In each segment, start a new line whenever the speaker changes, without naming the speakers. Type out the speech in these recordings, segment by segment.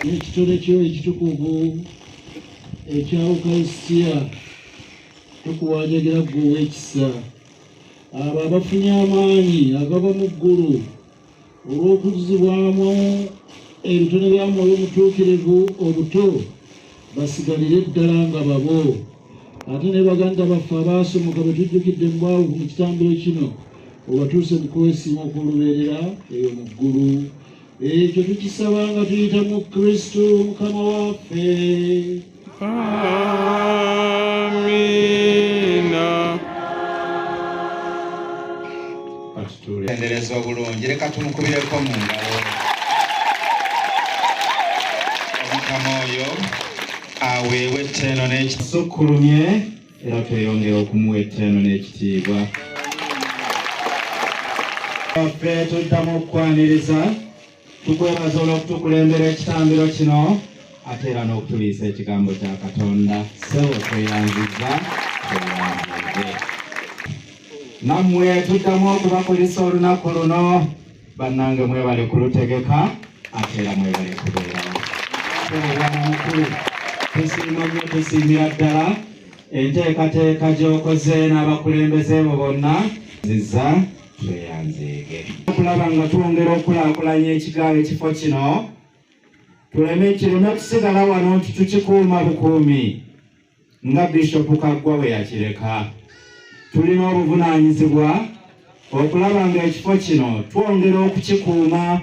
Ekitole kyo ekitukuvu ekya Ukarisitiya tukuwanjagira ggwe ow'ekisa abo abafunye amaanyi agava mu ggulu olw'okuzibwamu ebitone bya Mwoyo Omutuukirivu obuto basigalire ddala nga babo ate ne baganda baffe abaasomoka bwe tujjukidde mu bwavu mu kitambiro kino obatuuse mu kwesiima okw'olubeerera eyo mu ggulu ekyo tukisaba nga tuyita mu Kristo Mukama waffe.
Amina.
Endereza obulungi leka tumukubireko mu ngalo. Omukama oyo aweebwe etteeno n'ekisukkulumye era tweyongera okumuwa etteeno n'ekitiibwa. Waffe tuddamu okukwaniriza tukwebaza olw'okutukulembera ekitambiro kino ate era n'okutuliisa ekigambo kya Katonda. Ssebo tweyanziza tweyanzize. Nammwe tuddamu okubakulisa olunaku luno bannange mwebale kulutegeka ate era mwebale kubeerawo. Obwana mukulu tusiima nnyo tusiimira ddala enteekateeka gy'okoze n'abakulembeze bo bonna ziza tweyanzeege okulaba nga twongera okulaakulanya ekifo kino kireme kusigala wano nti tukikuuma bukuumi nga Bishopu Kaggwa bwe yakireka. Tulina obuvunaanyizibwa okulaba nga ekifo kino twongera okukikuuma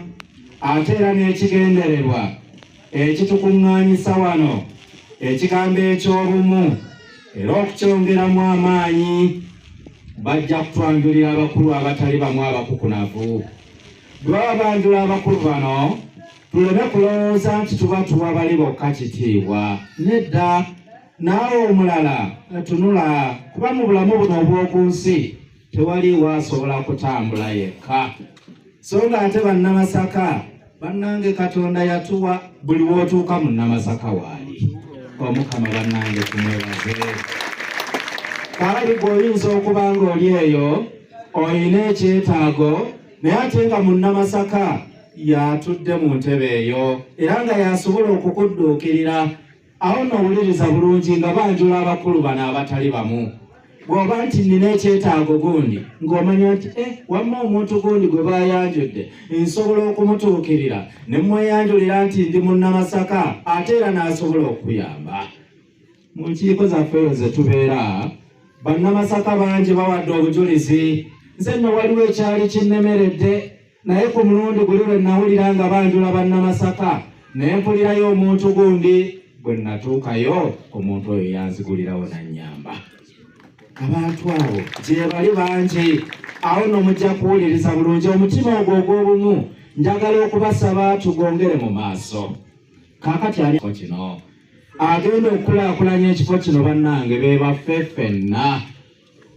ate era n'ekigendererwa ekitukuŋŋaanyisa wano ekigambo eky'obumu era okukyongeramu amaanyi. Bajja kutwanjulira abakulu abatali bamu abakukunavu. Bwe baba banjula abakulu bano tuleme kulowooza nti tuba tuwa bali bokka kitiibwa. Nedda, naawe omulala tunula kuba mu bulamu buno obw'oku nsi tewaliwo asobola kutambula yekka. So nga ate bannamasaka bannange Katonda yatuwa buli w'otuuka mu Namasaka waali. Omukama bannange tumwebaze. Kaali gwoyinza okuba ng'oli eyo olina ekyetaago naye ate nga mu Namasaka yatudde mu ntebe eyo era nga yasobola okukudduukirira. Awo n'owuliriza bulungi nga banjula abakulu bano abatali bamu. Bw'oba nti nina ekyetaago gundi ng'omanya nti wamma omuntu gundi gwe bayanjudde nsobola okumutuukirira ne mweyanjulira nti ndi mu Namasaka ate era n'asobola okuyamba. Mu nkiiko zaffe ezo ze tubeera bannamasaka bangi bawadde obujulizi. Nze nno waliwo ekyali kinnemeredde naye ku mulundi guli lwe nawulira nga banjula bannamasaka naye mpulirayo omuntu gundi bwe natuukayo omuntu oyo yanzigulirawo nannyamba. Abantu abo gye bali bangi. Awo nno mujja kuwuliriza bulungi omutima ogwo ogw'obumu njagala okubasaba tugongere mu maaso. Kaakati ali kino agenda okukulaakulanya ekifo kino bannange be baffe ffenna.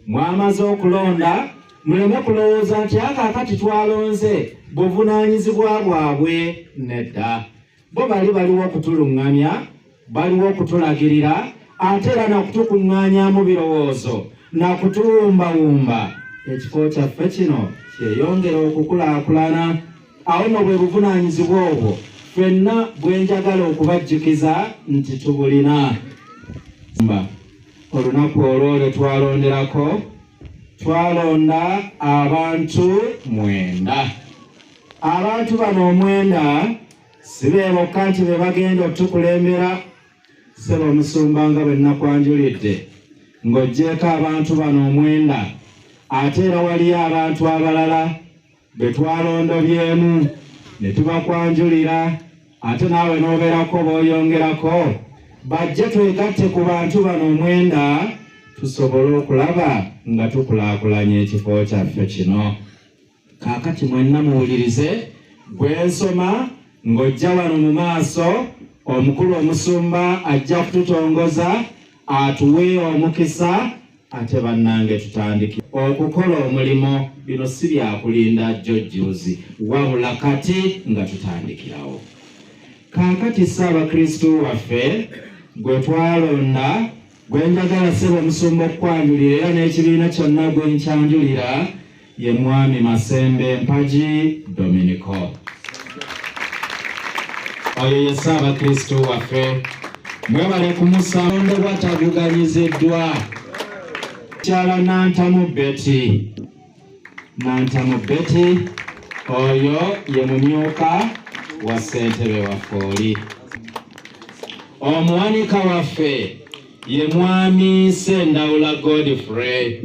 Mwamaze okulonda muleme kulowooza nti akaakati twalonze buvunaanyizibwa bwabwe. Nedda, bo baliwo okutuluŋŋamya, baliwo okutulagirira ate era nakutukuŋŋaanyaamu birowoozo nakutuwumbawumba. Ekifo kyaffe kino kyeyongera okukulaakulana. Awo nno bwe buvunaanyizibwa obwo ffenna bwe njagala okubajjukiza nti tubulina. Olunaku olwo lwe twalonderako twalonda abantu 9. Abantu bano 9 si be bokka nti be bagenda otukulembera. Ssebo omusumba nga bwe nakwanjulidde ng'oggyeko abantu bano 9 ate era waliyo abantu abalala be twalondobyemu ne tubakwanjulira ate naawe n'obeerako b'oyongerako bajje twegatte ku bantu bano 9 tusobole okulaba nga tukulaakulanya ekifo kyaffe kino. Kaakati mwenna muwulirize bwe nsoma ng'ojja wano mu maaso, omukulu omusumba ajja kututongoza atuwe omukisa, ate bannange tutandike okukola omulimo. Bino si byakulinda jjojjuuzi, wabula kati nga tutandikirawo. Kaakati Ssaabakristu waffe gwe twalonda, gwe njagala ssebo omusumba okukwanjulira era n'ekibiina kyonna gwe nkyanjulira, ye Mwami Masembe Mpagi Dominico. Oyo ye Ssaabakristu waffe. Mwebale kumusaba Abalondedwa taguganyiziddwa. Kyala Nantamu Betty. Nantamu Betty oyo ye mumyuka wa ssentebe waffe oli. Omuwanika waffe ye Mwami Sendawula Godfrey.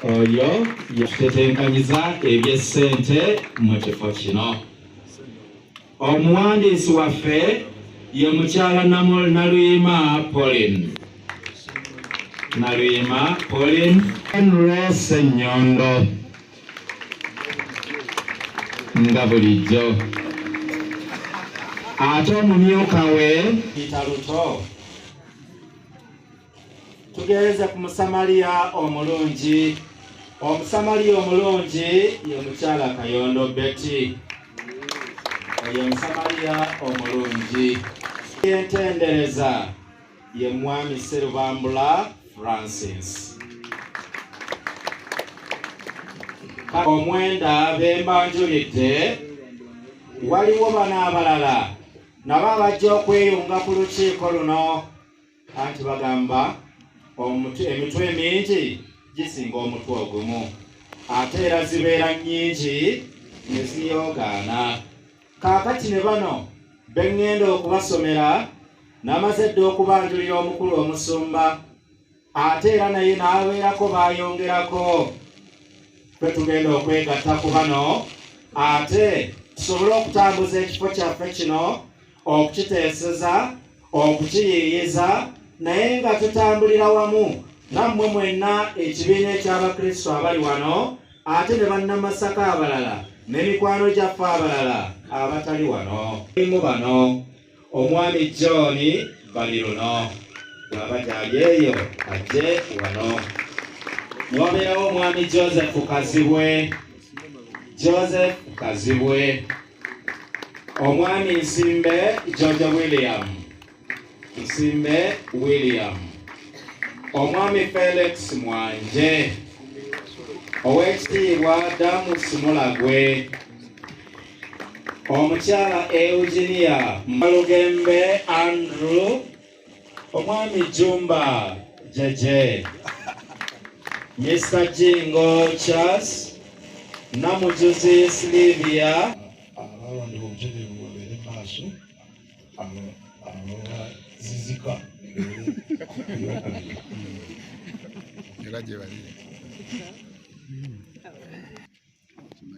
Oyo yetutetenkanyiza eby'essente mu kifo kino. Omuwandiisi waffe ye mukyala Naluyima Pauline. Naluyima Pauline Henry Ssenyondo nga bulijjo. Ate omumyuka we Italuto. Tugereze ku Musamaliya omulungi. Omusamaliya omulungi ye mukyala Kayondo Betty. Oyo Musamaliya omulungi. Entendereza ye Mwami Serubambula Francis. Omwenda bembanjulidde, waliwo bano abalala nabo abajja okweyunga ku lukiiko luno, anti bagamba emitwe mingi gisinga omutwe ogumu, ate era zibeera nnyingi ne ziyoogaana. Kaakati ne bano beŋŋenda okubasomera, namaze dda okubanjulira omukulu omusumba, ate era naye n'abeerako bayongerako. Ffe tugenda okwegatta ku bano, ate tusobole okutambuza ekifo kyaffe kino, okukiteeseza, okukiyiiyiza, naye nga tutambulira wamu nammwe mwenna ekibiina eky'Abakristo abali wano, ate ne bannamasaka abalala n'emikwano gyaffe abalala abatali wano. Mu bano Omwami John bali luno, bw'aba gyali eyo ajje wano. Mwabeerawo Omwami Joseph Kazibwe, Omwami Nsimbe George William, Omwami Felix Mwanje, Oweekitiibwa Damus Mulagwe, Omukyala Eugenia Malugembe Andrew, Omwami Jjumba Jeje, Mr. Jingo Charles, Namujuzi Sylvia.
Abalondedwa obutereevu babeere maaso, abazizika era gye bali.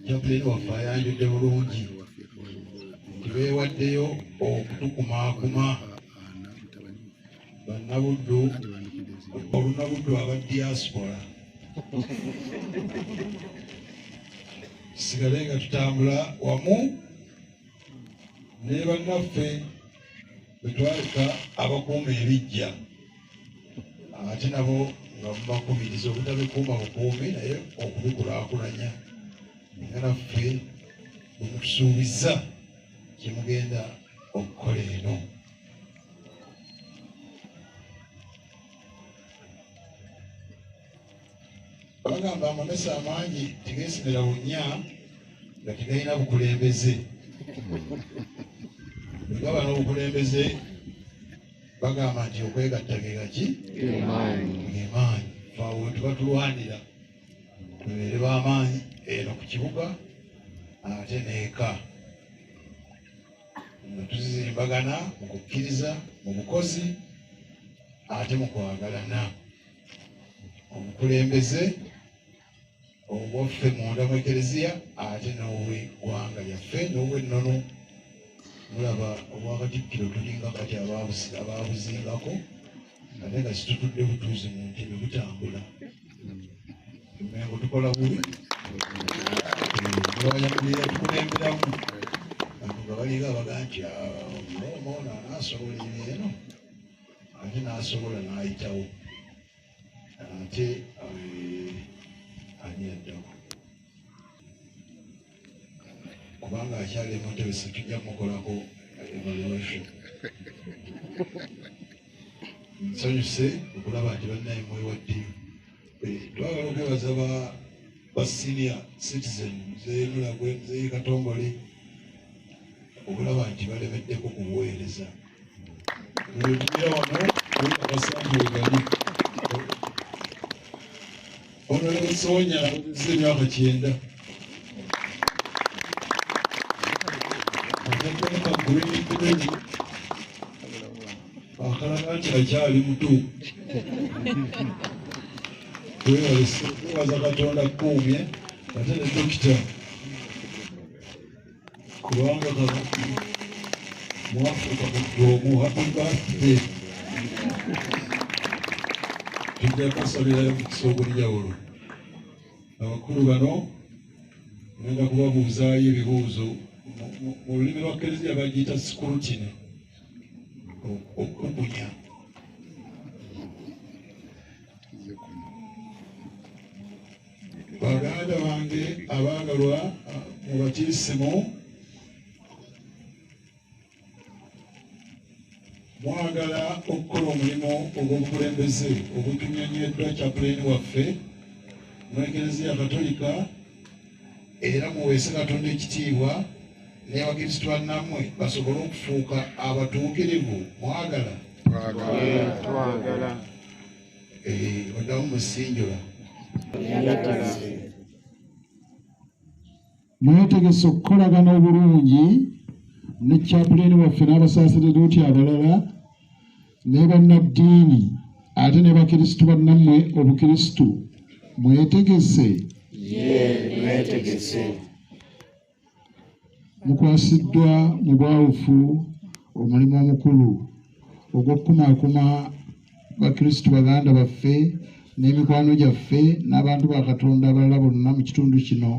Japuleeni waffe ayanjudde bulungi, tubeewaddeyo okutukumaakuma. Bannabuddu, olunabuddu aba diaspora, tusigale nga tutambula wamu ne bannaffe bwe twaleka abakuuma ebiggya, ate nabo nga mubakumiriza obutabikuuma bukuumi naye okubikulaakulanya. Nga naffe bwe mutusuubiza kye mugenda okukola eno. Bagamba amamesa amangi tegeesemera bunnya nga tegalina bukulembeze. Bwe gaba n'obukulembeze bagamba nti okwegatta gegaki gemaanyi. Faawe tuba tulwanira tubeere b'amaanyi eno ku kibuga ate n'eka, nga tuzimbagana mu kukkiriza, mu bukozi ate mu kwagalana. Obukulembeze obwaffe munda mu Ekereziya ate n'obw'eggwanga lyaffe n'obw'ennono mulaba obwakatikkiro tulinga kati abaabuzingako ate nga situtudde butuuzi mu ntebe butambula emengo tukola bubi abanyamulira tukulemberamu bantu nga baliga abaga nti ono anaasobola ebyeno ate n'asobola n'ayitawo ate ani addawo kubanga akyali emotebe situjja mukolako evaluation nsanyuse okulaba nti bannaye mwewaddeyo twagala okwebaza ba senior citizen zenulagwe zekatongole okulaba nti balemeddeko kubuweereza tugira wano abasambuegali onolebesonya z'emyaka 9 akalaga nti akyali muto twebaza Katonda kuumye ate ne dokita kubanga mu Africa kuomu happy birthday tujja kasabirayo mukisa ogw'enjawulo abakulu bano ngenda kubabuuzaayo ebibuuzo mu lulimi lwa Kereziya bagiyita scrutiny okukunya baganda bange abaagalwa mu batiisimu mwagala okukola omulimu ogw'obukulembeze ogutunyonyeddwa chaplain waffe mu Eklezia Katolika era muweese Katonda ekitiibwa n'abakristu bannammwe basobole okufuuka abatuukirivu. Mwagala twagala oddamu musinjula
mwetegese okukolagana obulungi ne chaplain waffe n'abasaseredooti abalala ne bannaddiini ate ne bakristu bannammwe obukristu mwetegese mwetegese mukwasiddwa mu bwawufu omulimu omukulu ogw'okukumaakuma bakristu baganda baffe n'emikwano gyaffe n'abantu ba Katonda abalala bonna mu kitundu kino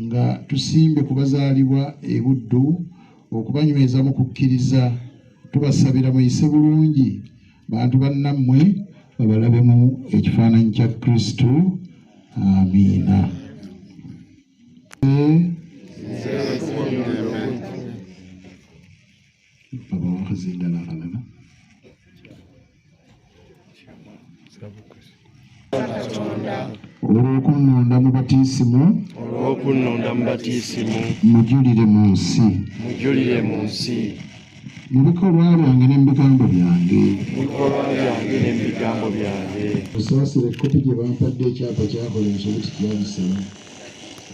nga tusimbye kubazaalibwa e Buddu okubanyweza mu kukkiriza. Tubasabira muyise bulungi bantu bannammwe babalabemu ekifaananyi kya Kristo. Amiina. Olw'okunnonda mu batiisimu mujulire mu nsi mu bikolwa byange n'ebigambo byange. Osaasira ekkopi gye bampadde ekyapa kyakola ensobi tikyabisaba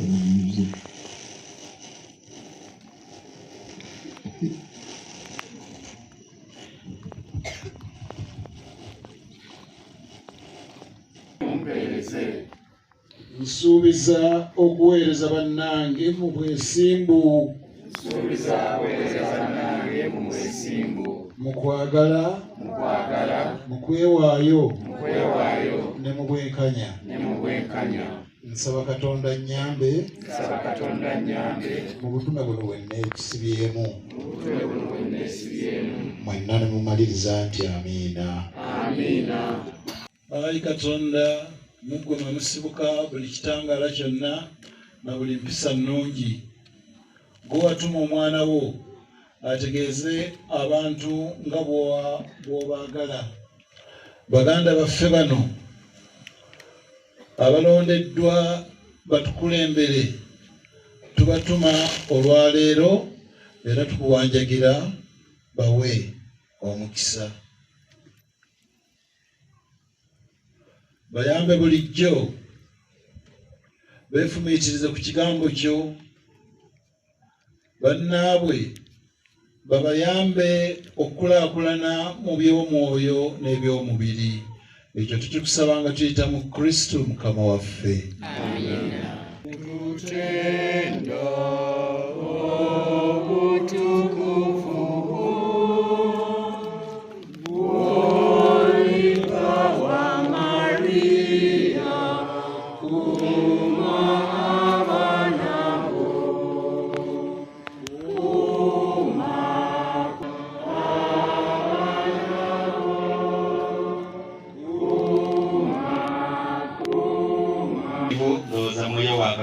obunyuze. Nsuubiza okuweereza bannange mu bwesimbu, mu kwagala, mu kwewaayo ne mu bwenkanya. Nsaba Katonda nnyambe mu butume buno bwe neesibyemu. Mwenna ne mumaliriza nti amiina. Ayi Katonda muggwe mwe musibuka buli kitangaala kyonna na buli mpisa nnungi. Gwe watuma omwana wo ategeeze abantu nga bw'obaagala. Baganda baffe bano abalondeddwa batukulembere tubatuma olwaleero era tukuwanjagira bawe omukisa. Bayambe bulijjo beefumiitirize ku kigambo kyo. Bannaabwe babayambe okukulaakulana mu by'omwoyo n'eby'omubiri. Ekyo tukikusaba nga tuyita mu Kristo Mukama waffe. Amiina.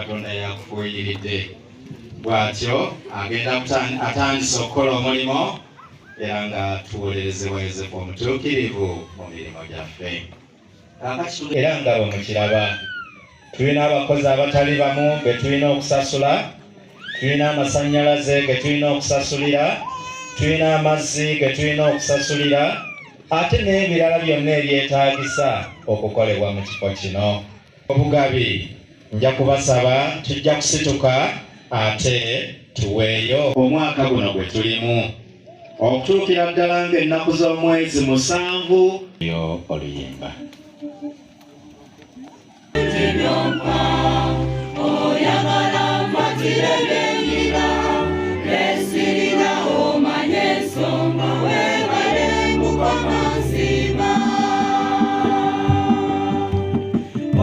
Katonda yakufuuyiridde. Bw'atyo agenda atandise okukola omulimo era nga tuwolerezebwa Yozefu omutuukirivu mu mirimu gyaffe. Era nga bwe mukiraba tulina abakozi abatali bamu be tulina okusasula, tulina amasannyalaze ge tulina okusasulira, tulina amazzi ge tulina okusasulira, ate n'ebirala byonna ebyetaagisa okukolebwa mu kifo kino. Obugabi nja kubasaba tujja kusituka ate tuweeyo omwaka guno gwe tulimu okutuukira ddala ng'ennaku z'omwezi 7 yo oluyimba. Oyagala matire bengina esirina omanye ensonga webale mukomansiba.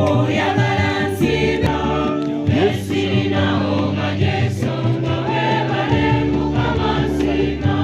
Oyagala nsiba esirina omanye ensonga webale mukomansiba.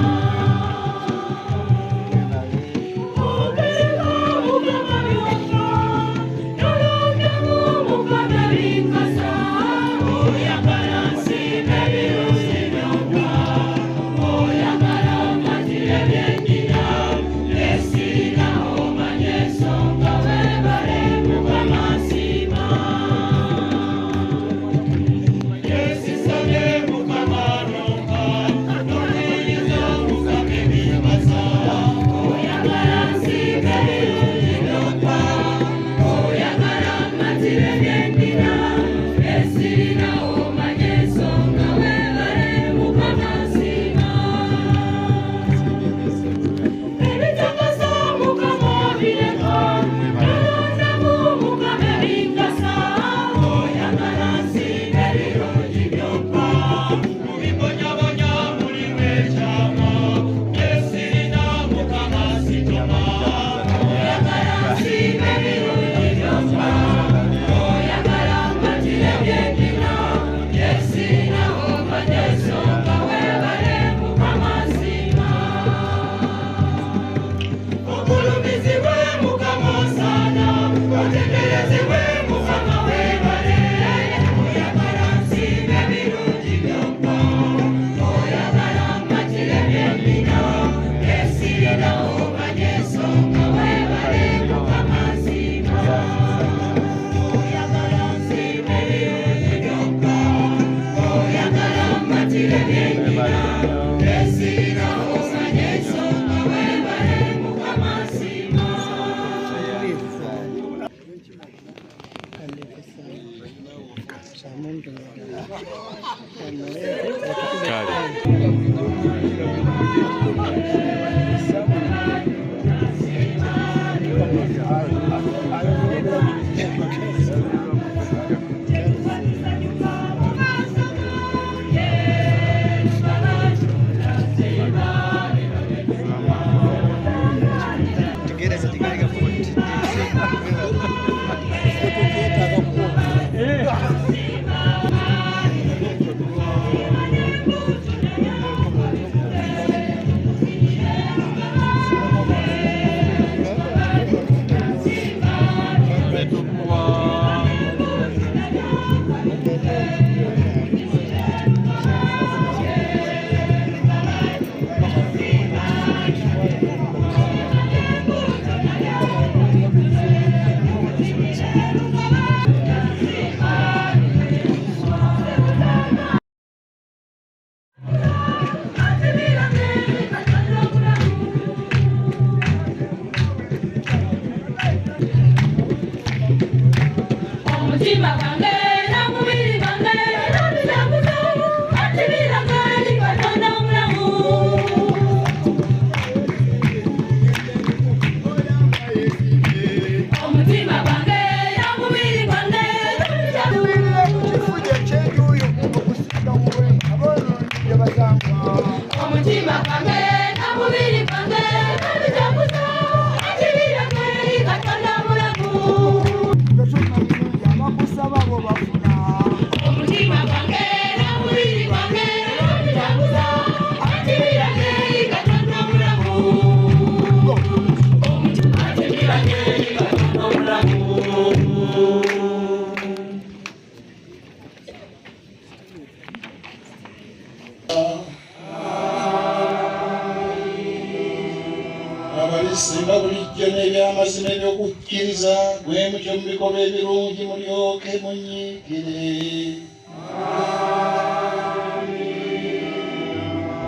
okukkiriza gwe mutyo mu bikolwa ebirungi mulyoke munyiikire.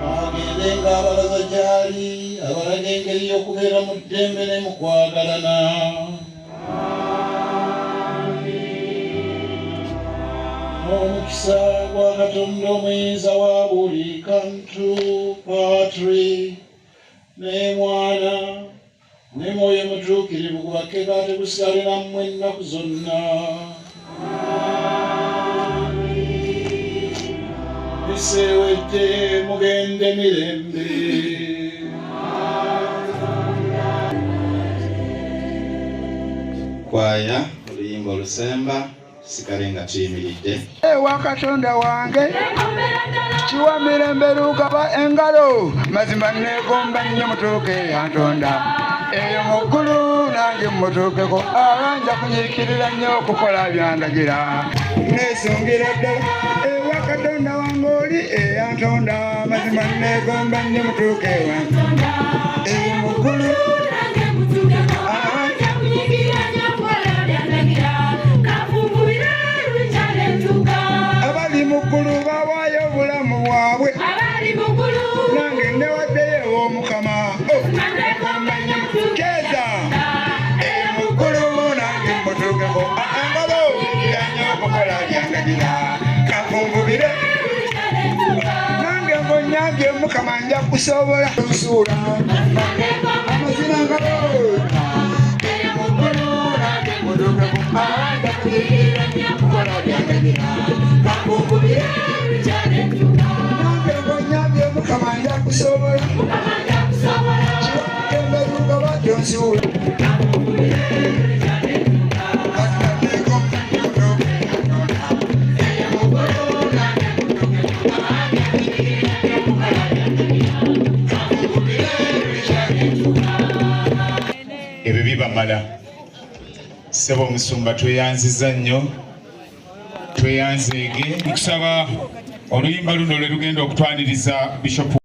Agende ng'abalaza gy'ali abalaga engeri y'okubeera mu ddembe ne mu kwagalana. Omukisa gwa Katonda omuyinza wa buli kantu, Patri ne Mwana ne Mwoyo Mutuukirivu gubake kate gusigale nammwe ennaku zonna. Bisewedde mugende mirembe.
Kwaya oluyimba olusemba tusigale nga tuyimiridde.
Ewa Katonda wange kiwa mirembe lugaba engalo mazima negomba nnyo mutuuke yantonda eyo mu ggulu nange mutuukeko abanja kunyiikirira nnyo okukola byandagira nesungira ddala ewa Katonda wange oli eyantonda mazima negomba nnyo mutuuke wantonda eyo mu ggulu abali mu ggulu bawaayo obulamu bwabwe nange newaddeyo ew'omukama keeza mu ggulu nange mutuukeko engalo yanyo okukola byandagira kankunvubire nange ngonyambye omukama nja kusobola nsuula amazina ngalo mu ggulu nange mutuukeko abanja kuyigira nnyo okukola byandagira kankunvubire nange ngonyambye omukama nja kusobola kiwagenda lugaba gyonsuula
ebyo bibamala. Ssebo omusumba tweyanziza nnyo, tweyanzeege. Tukusaba oluyimba luno lwe lugenda okutwaniriza Bishop